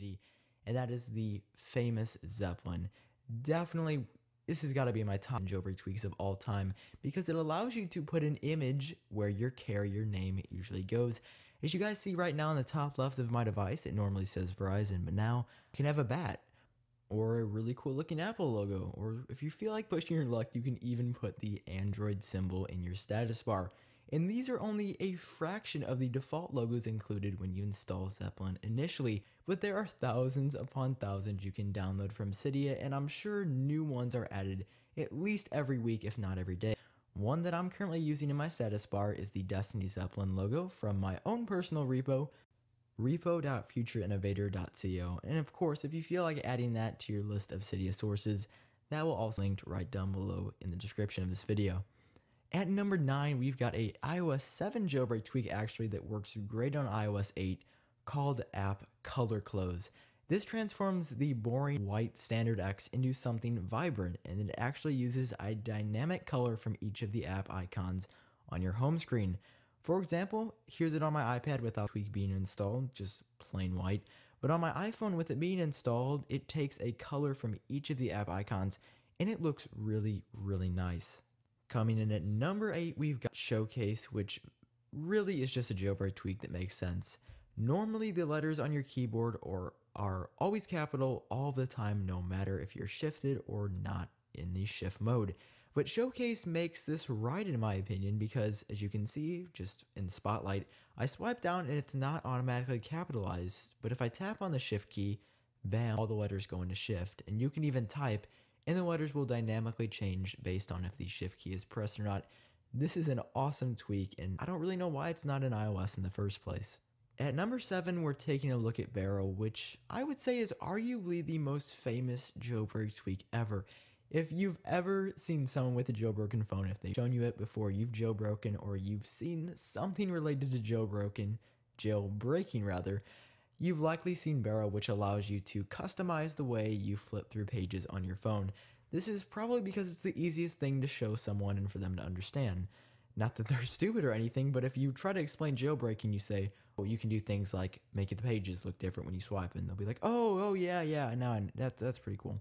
community, and that is the famous Zeppelin. Definitely, this has got to be my top jailbreak tweaks of all time because it allows you to put an image where your carrier name usually goes. As you guys see right now on the top left of my device, it normally says Verizon, but now you can have a bat or a really cool looking Apple logo, or if you feel like pushing your luck, you can even put the Android symbol in your status bar. And these are only a fraction of the default logos included when you install Zeppelin initially, but there are thousands upon thousands you can download from Cydia, and I'm sure new ones are added at least every week, if not every day. One that I'm currently using in my status bar is the Destiny Zeppelin logo from my own personal repo, repo.futureinnovator.co, and of course, if you feel like adding that to your list of Cydia sources, that will also be linked right down below in the description of this video. At number 9, we've got a iOS 7 jailbreak tweak actually that works great on iOS 8 called AppColorClose. This transforms the boring white standard X into something vibrant, and it actually uses a dynamic color from each of the app icons on your home screen. For example, here's it on my iPad without tweak being installed, just plain white. But on my iPhone with it being installed, it takes a color from each of the app icons, and it looks really, really nice. Coming in at number 8, we've got Showcase, which really is just a jailbreak tweak that makes sense. Normally, the letters on your keyboard are always capital all the time, no matter if you're shifted or not in the shift mode. But Showcase makes this right in my opinion because, as you can see, just in Spotlight, I swipe down and it's not automatically capitalized. But if I tap on the shift key, bam, all the letters go into shift. And you can even type, and the letters will dynamically change based on if the shift key is pressed or not. This is an awesome tweak, and I don't really know why it's not in iOS in the first place. At number 7, we're taking a look at Barrel, which I would say is arguably the most famous jailbreak tweak ever. If you've ever seen someone with a jailbroken phone, if they've shown you it before you've jailbroken, or you've seen something related to jailbreaking rather, you've likely seen Barrel, which allows you to customize the way you flip through pages on your phone. This is probably because it's the easiest thing to show someone and for them to understand. Not that they're stupid or anything, but if you try to explain jailbreaking, you say, well, you can do things like make the pages look different when you swipe, and they'll be like, oh yeah, no, that's pretty cool.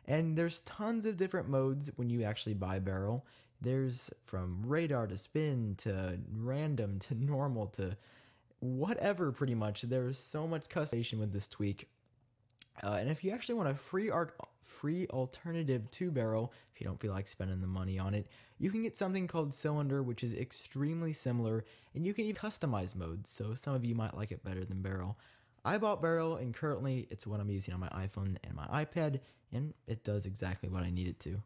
And there's tons of different modes when you actually buy Barrel. There's from radar to spin to random to normal to whatever, pretty much. There's so much customization with this tweak. And if you actually want a free alternative to Barrel, if you don't feel like spending the money on it, you can get something called Cylinder, which is extremely similar, and you can even customize modes, so some of you might like it better than Barrel. I bought Barrel, and currently it's what I'm using on my iPhone and my iPad, and it does exactly what I need it to.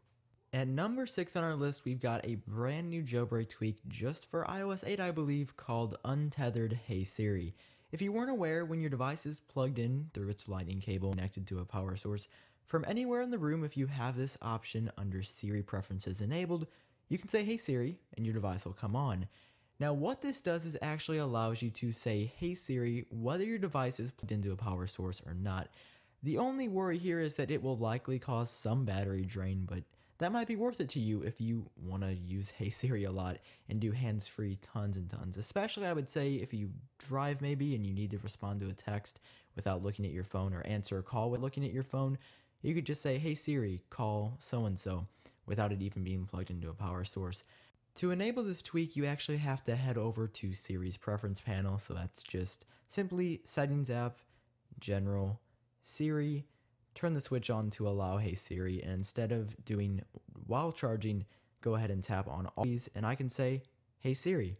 At number 6 on our list, we've got a brand new jailbreak tweak just for iOS 8, I believe, called UntetheredHeySiri. If you weren't aware, when your device is plugged in through its lightning cable connected to a power source, from anywhere in the room, if you have this option under Siri preferences enabled, you can say, "Hey Siri," and your device will come on. Now what this does is actually allows you to say, "Hey Siri," whether your device is plugged into a power source or not. The only worry here is that it will likely cause some battery drain, but that might be worth it to you if you want to use Hey Siri a lot and do hands-free tons and tons. Especially, I would say, if you drive maybe and you need to respond to a text without looking at your phone, or answer a call without looking at your phone, you could just say, "Hey Siri, call so-and-so," without it even being plugged into a power source. To enable this tweak, you actually have to head over to Siri's preference panel, so that's just simply Settings app, General, Siri, turn the switch on to allow Hey Siri, and instead of doing while charging, go ahead and tap on all these, and I can say, "Hey Siri."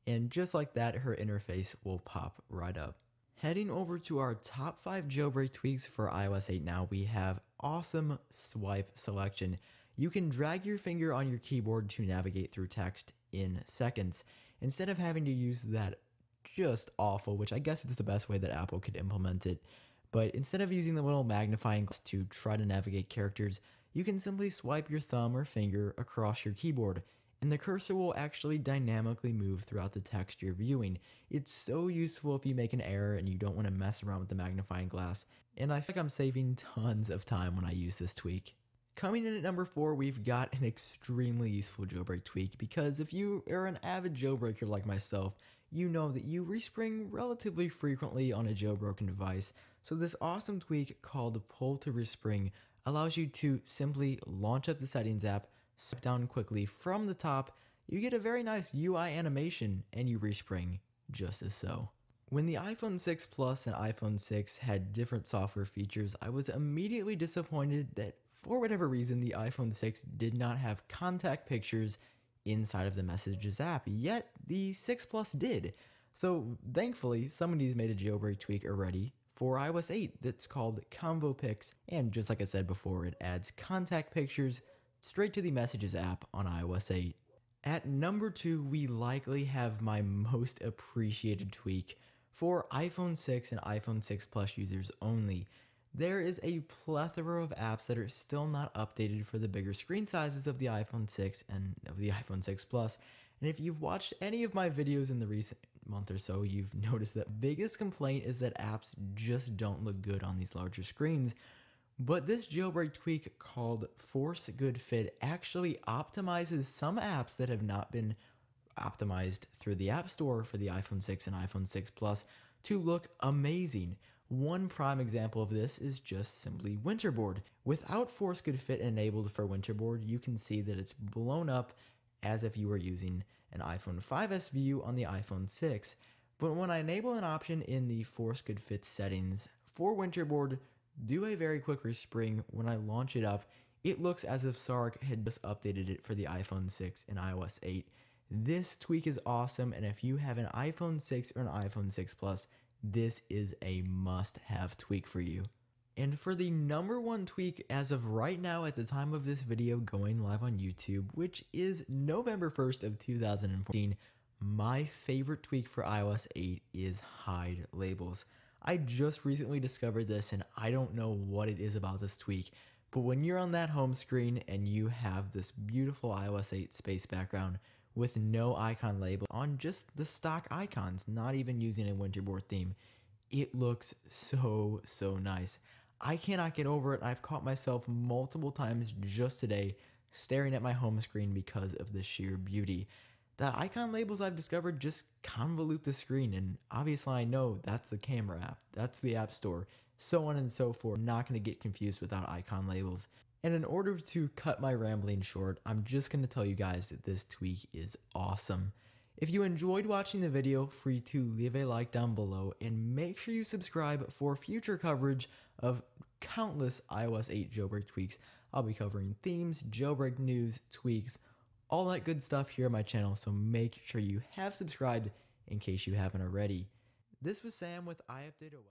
And just like that, her interface will pop right up. Heading over to our top 5 jailbreak tweaks for iOS 8 now, we have awesome SwipeSelection. You can drag your finger on your keyboard to navigate through text in seconds, instead of having to use that just awful, which I guess it's the best way that Apple could implement it. But instead of using the little magnifying glass to try to navigate characters, you can simply swipe your thumb or finger across your keyboard, and the cursor will actually dynamically move throughout the text you're viewing. It's so useful if you make an error and you don't want to mess around with the magnifying glass, and I feel like I'm saving tons of time when I use this tweak. Coming in at number 4, we've got an extremely useful jailbreak tweak, because if you are an avid jailbreaker like myself, you know that you respring relatively frequently on a jailbroken device, so this awesome tweak called PullToRespring allows you to simply launch up the settings app, swipe down quickly from the top, you get a very nice UI animation, and you respring just as so. When the iPhone 6 Plus and iPhone 6 had different software features, I was immediately disappointed that for whatever reason the iPhone 6 did not have contact pictures inside of the Messages app, yet the 6 Plus did. So thankfully, somebody's made a jailbreak tweak already for iOS 8 that's called Convo Pics, and just like I said before, it adds contact pictures straight to the Messages app on iOS 8. At number 2, we likely have my most appreciated tweak for iPhone 6 and iPhone 6 Plus users only. There is a plethora of apps that are still not updated for the bigger screen sizes of the iPhone 6 and of the iPhone 6 Plus. And if you've watched any of my videos in the recent month or so, you've noticed that biggest complaint is that apps just don't look good on these larger screens. But this jailbreak tweak called Force Good Fit actually optimizes some apps that have not been optimized through the App Store for the iPhone 6 and iPhone 6 Plus to look amazing. One prime example of this is just simply Winterboard. Without Force Good Fit enabled for Winterboard, you can see that it's blown up as if you were using an iPhone 5S view on the iPhone 6. But when I enable an option in the Force Good Fit settings for Winterboard, do a very quick respring when I launch it up, it looks as if Sark had just updated it for the iPhone 6 and iOS 8. This tweak is awesome, and if you have an iPhone 6 or an iPhone 6 Plus, this is a must-have tweak for you. And for the number one tweak as of right now at the time of this video going live on YouTube, which is November 1st of 2014, my favorite tweak for iOS 8 is hide labels. I just recently discovered this and I don't know what it is about this tweak, but when you're on that home screen and you have this beautiful iOS 8 space background with no icon label on just the stock icons, not even using a Winterboard theme, it looks so nice. I cannot get over it. I've caught myself multiple times just today staring at my home screen because of the sheer beauty. The icon labels I've discovered just convolute the screen, and obviously I know that's the camera app, that's the App Store, so on and so forth. I'm not going to get confused without icon labels. And in order to cut my rambling short, I'm just going to tell you guys that this tweak is awesome. If you enjoyed watching the video, free to leave a like down below and make sure you subscribe for future coverage of countless iOS 8 jailbreak tweaks. I'll be covering themes, jailbreak news, tweaks, all that good stuff here on my channel, so make sure you have subscribed in case you haven't already. This was Sam with iUpdateOS.